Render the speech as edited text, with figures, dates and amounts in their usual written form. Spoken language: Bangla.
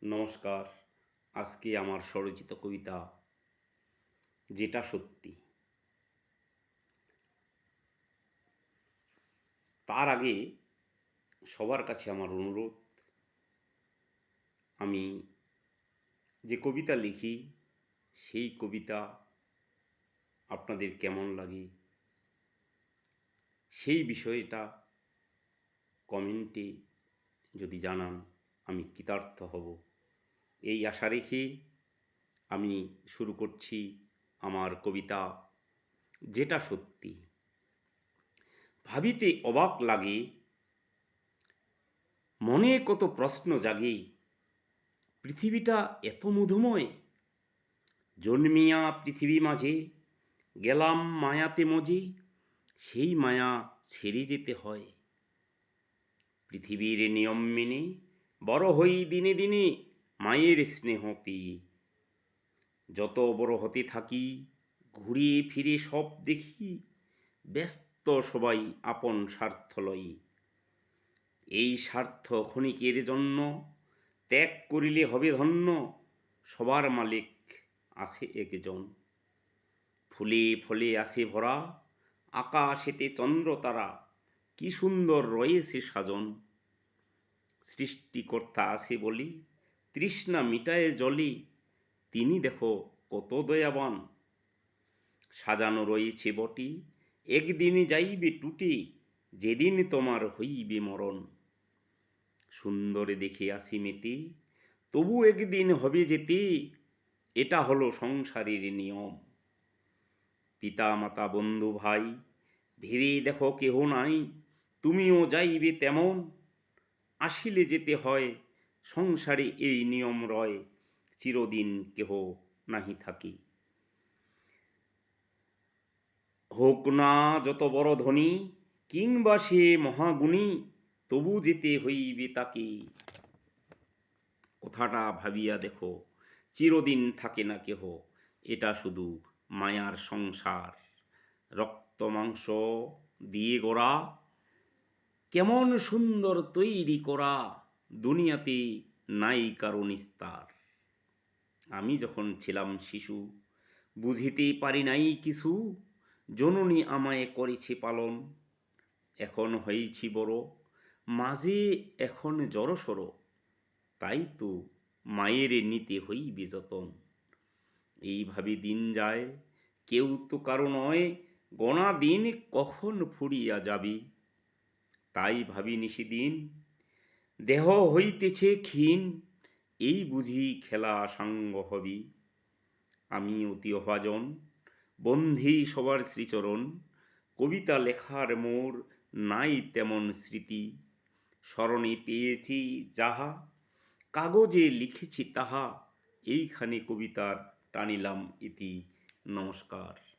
নমস্কার। আজকে আমার স্বরচিত কবিতা যেটা সত্যি। তার আগে সবার কাছে আমার অনুরোধ, আমি যে কবিতা লিখি সেই কবিতা আপনাদের কেমন লাগে সেই বিষয়টা কমেন্টে যদি জানান আমি কৃতার্থ হব। এই আশা রেখে আমি শুরু করছি আমার কবিতা যেটা সত্যি। ভাবিতে অবাক লাগে, মনে কত প্রশ্ন জাগে, পৃথিবীটা এত মধুময়, জন্মিয়া পৃথিবী মাঝে গেলাম মায়াতে মজে, সেই মায়া ছেড়ে যেতে হয়। পৃথিবীর নিয়ম মেনে বড় হই দিনে দিনে মায়ের স্নেহ পেয়ে। যত বড় হতে থাকি ঘুরিয়ে ফিরে সব দেখি, ব্যস্ত সবাই আপন স্বার্থ লয়ে। এই স্বার্থ ক্ষণিকের জন্য ত্যাগ করিলে হবে ধন্য, সবার মালিক আছে একজন। ফুলে ফলে আছে ভরা আকাশেতে চন্দ্র তারা, কি সুন্দর রয়েছে সাজন। সৃষ্টিকর্তা আছে বলি তৃষ্ণা মিটায়ে জলে, তিনি দেখো কত দয়াবান। সাজানো রয়েছে বটি একদিন যাইবে টুটে, যেদিন তোমার হইবে মরণ। সুন্দরে দেখে আসি মেতে তবু একদিন হবে যেতে, এটা হলো সংসারের নিয়ম। পিতা মাতা বন্ধু ভাই ভেবে দেখো কেহ নাই, তুমিও যাইবে তেমন। আসিলে যেতে হয়, সংসারে এই নিয়ম রয়, চিরদিন কেহ নাহি থাকি। হোক না যত বড় ধনী কিংবা সে মহাগুণী, তবু যেতে হইবে তাকে। কথাটা ভাবিয়া দেখো, চিরদিন থাকে না কেহ, এটা শুধু মায়ার সংসার। রক্ত মাংস দিয়ে গড়া, কেমন সুন্দর তৈরি করা, দুনিয়াতে নাই কারো নিস্তার। আমি যখন ছিলাম শিশু বুঝিতে পারি নাই কিছু, জননী আমায় করেছে পালন। এখন হয়েছি বড়, মাঝে এখন জড়সড়, তাই তো মায়ের নিতে হইবে যতন। এইভাবে দিন যায়, কেউ তো কারো নয়, গোনা দিন কখন ফুরিয়া যাবে। তাই ভাবি নিশিদিন দেহ হইতেছে ক্ষীণ, এই বুঝি খেলা সাঙ্গ হবি। আমি অতি অভাজন, বন্ধি সবার শ্রীচরণ, কবিতা লেখার মোর নাই তেমন স্মৃতি। স্মরণে পেয়েছি যাহা, কাগজে লিখেছি তাহা, এইখানে কবিতার টানিলাম ইতি। নমস্কার।